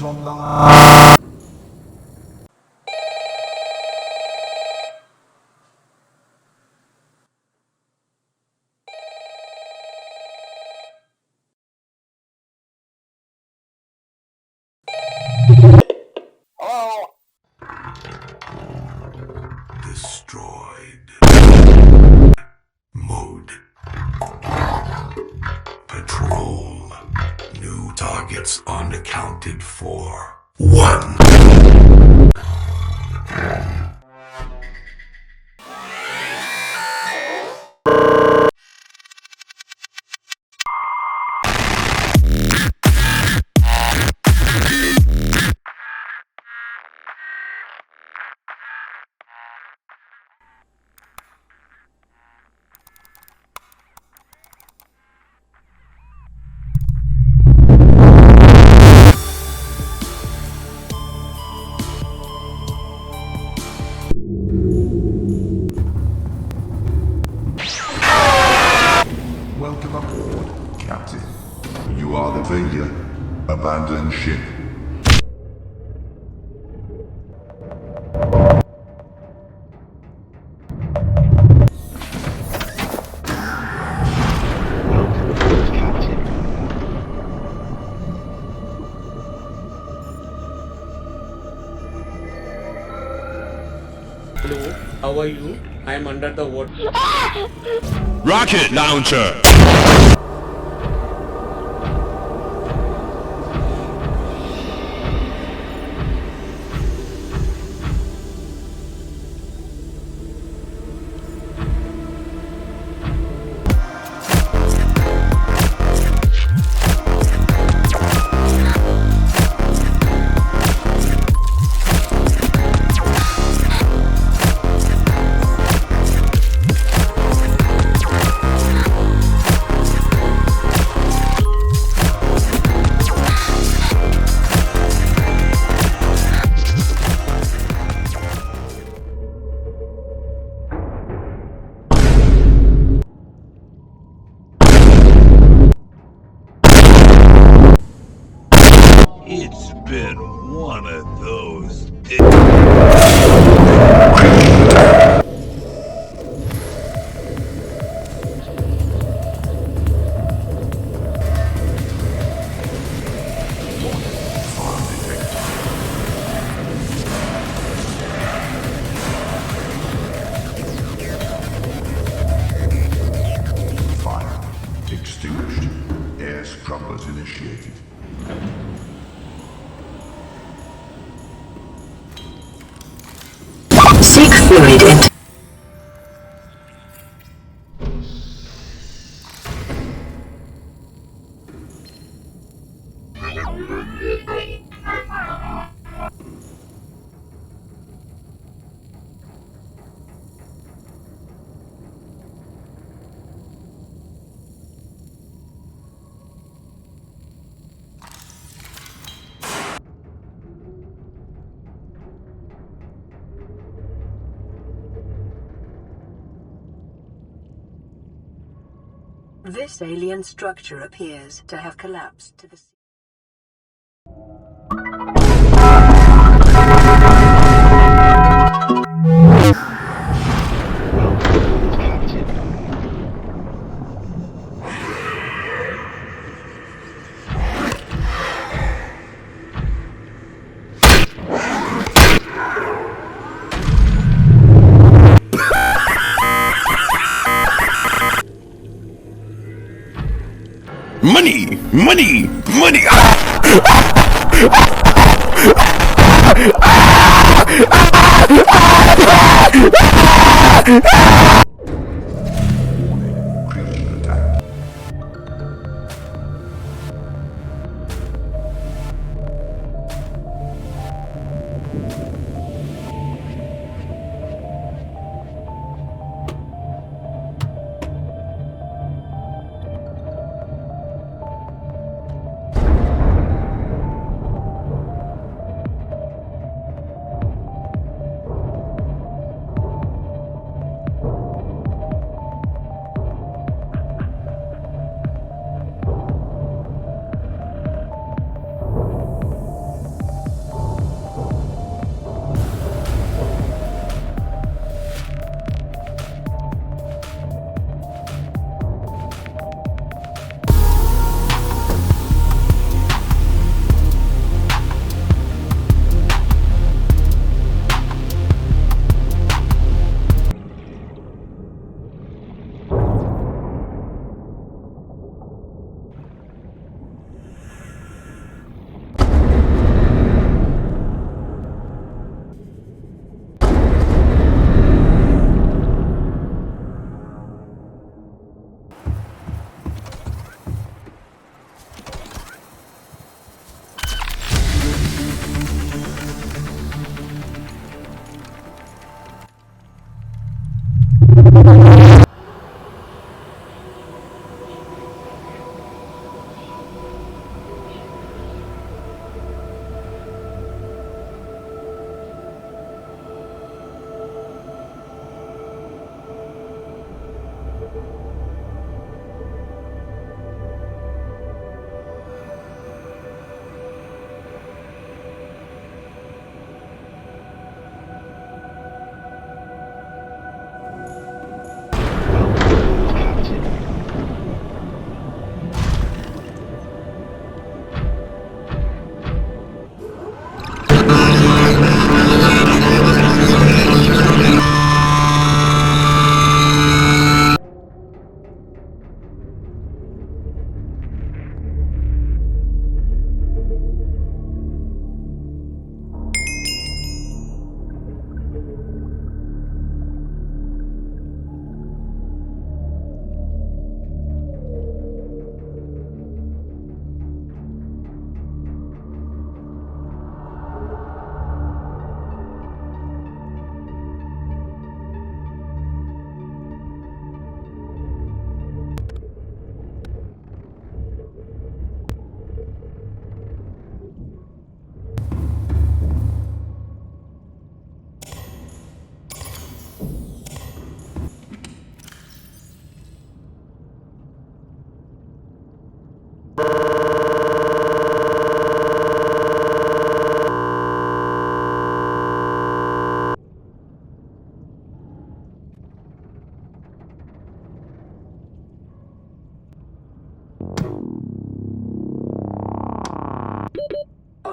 Systems online. Destroyed. Mode. Patrol. New targets unaccounted for. 1. Welcome aboard, Captain. You are the failure. Abandon ship. Hello, how are you? I am under the water. Rocket launcher! It's been one of those days. Fire extinguished. Air scrubbers initiated. Seek fluid into This alien structure appears to have collapsed to the sea. Money! Money! Money! Warning. Creeping attack.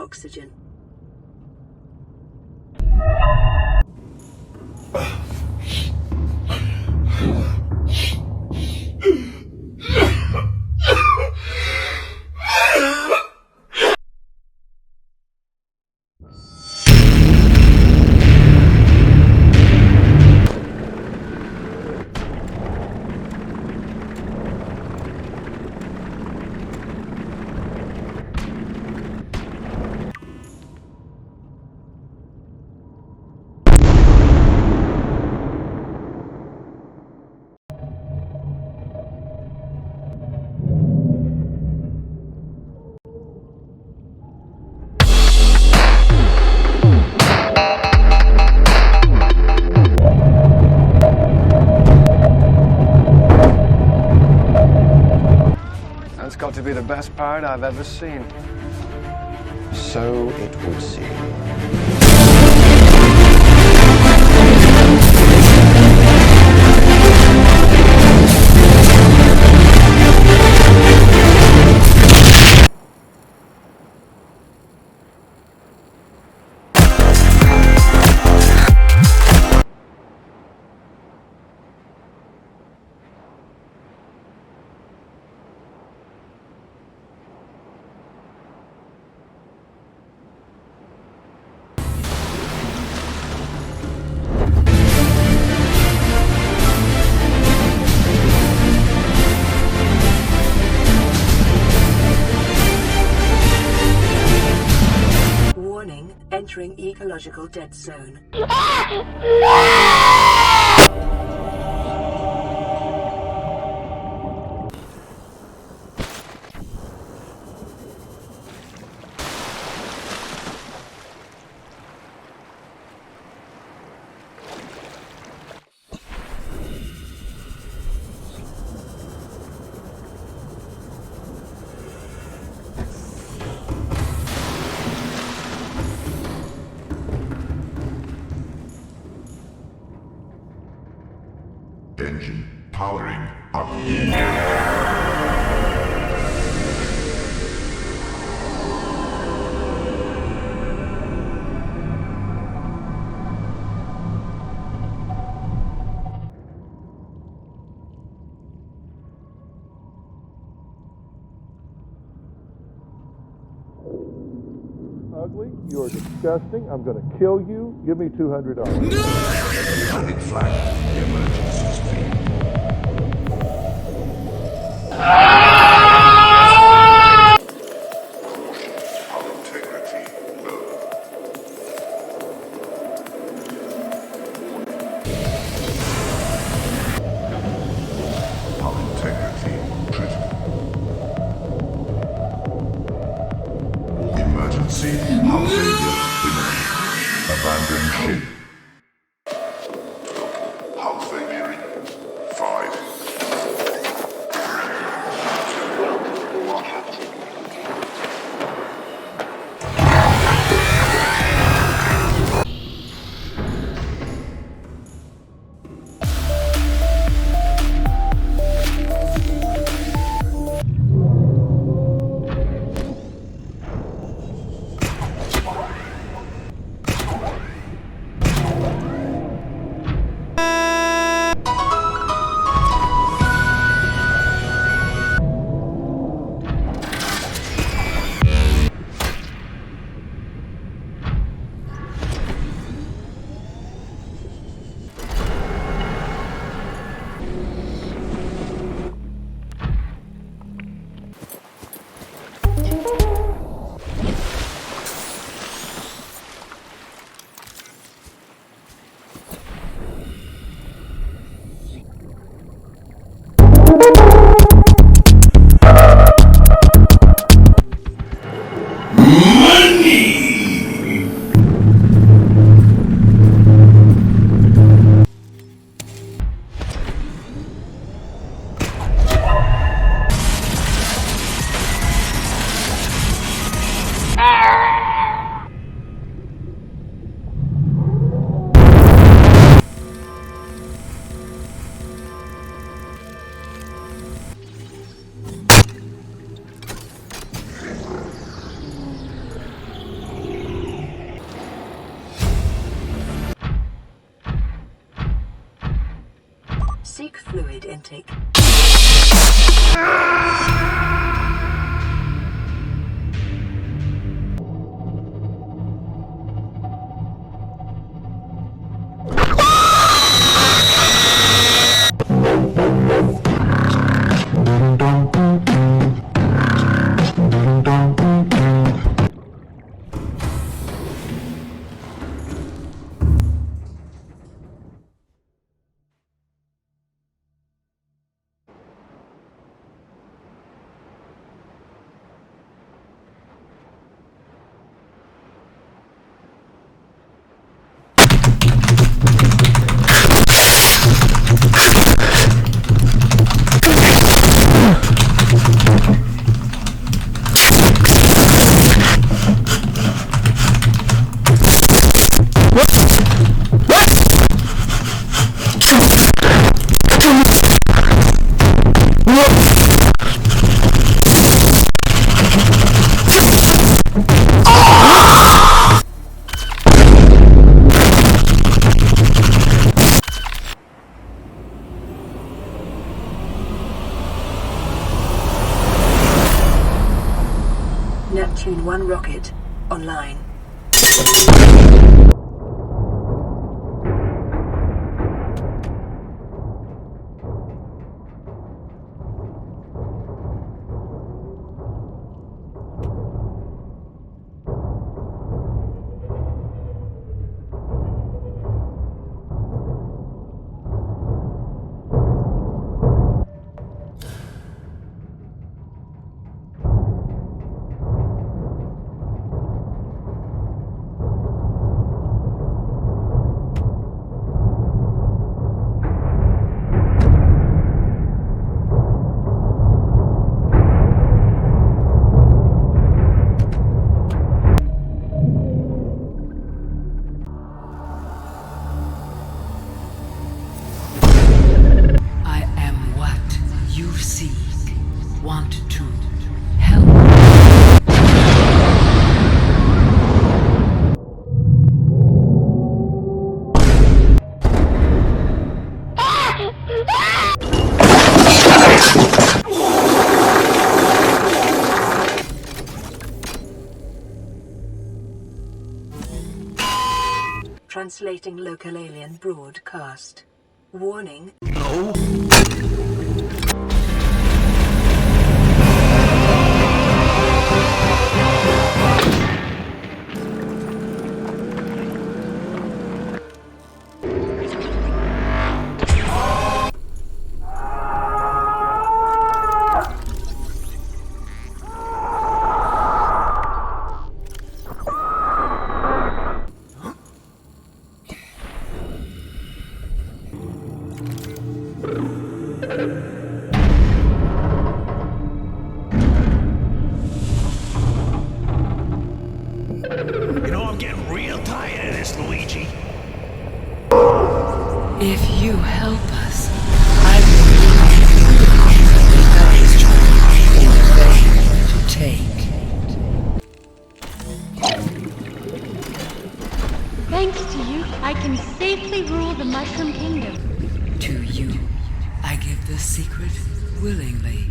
oxygen. That's got to be the best pirate I've ever seen. So it would seem. Warning, entering ecological dead zone. Engine powering up. Ugly, you're disgusting. I'm going to kill you. Give me $200. United flag emergency stream. Hull integrity low. Hull integrity critical. Emergency hull failure imminent. Abandon ship. Hull failure imminent. authentic. Neptune 1 rocket online. I am what you seek. Want to help. Translating local alien broadcast. Warning. You know, I'm getting real tired of this, Luigi. If you help us, I will that is trying to take. Thanks to you, I can safely rule the Mushroom Kingdom. To you, I give the secret willingly.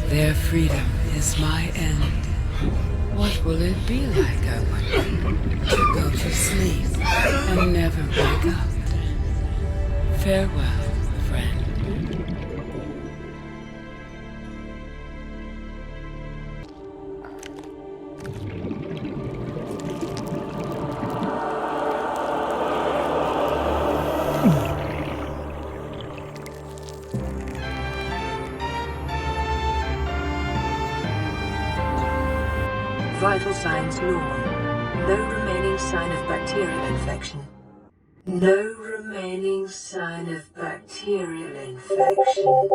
Their freedom is my end. What will it be like, I wonder, to go to sleep and never wake up? Farewell, friend. vital signs normal. No remaining sign of bacterial infection. No remaining sign of bacterial infection.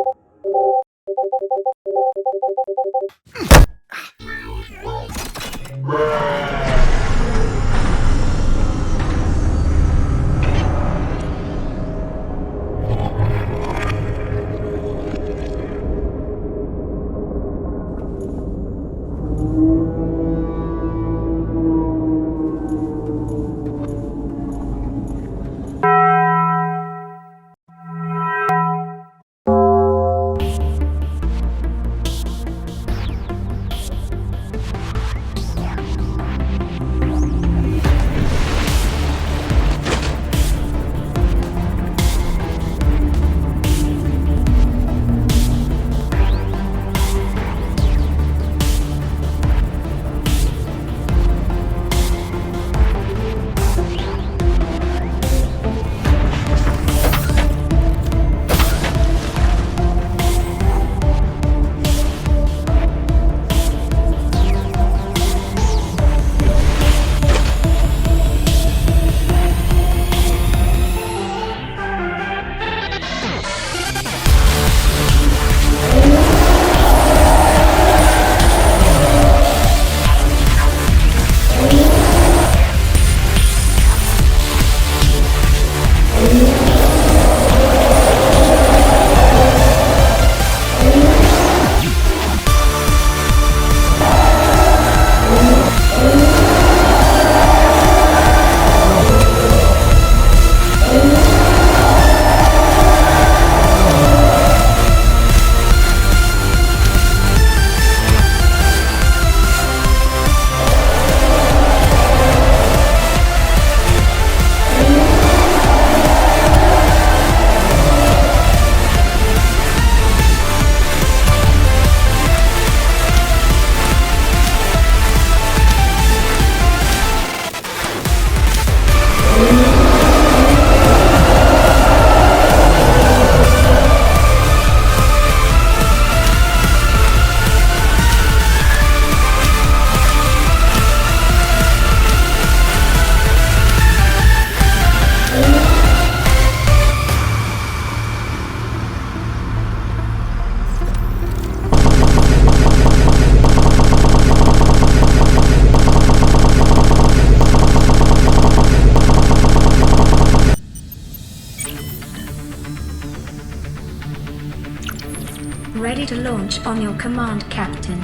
Ready to launch on your command, Captain.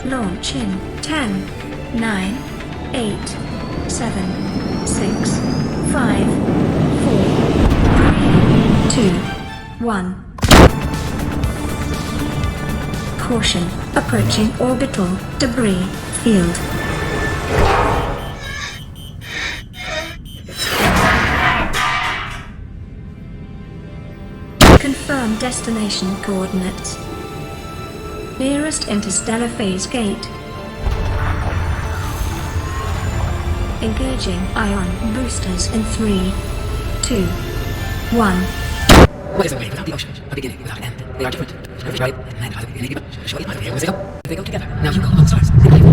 Launch in 10, 9, 8, 7, 6, 5, 4, 3, 2, 1. Caution, approaching orbital debris field. Confirm destination coordinates. Nearest interstellar phase gate. Engaging ion boosters in 3, 2, 1. What is a way without the ocean? A beginning without an end. They are different. Every right and man either beginning, surely either here was they go. They go together. Now you go on the stars.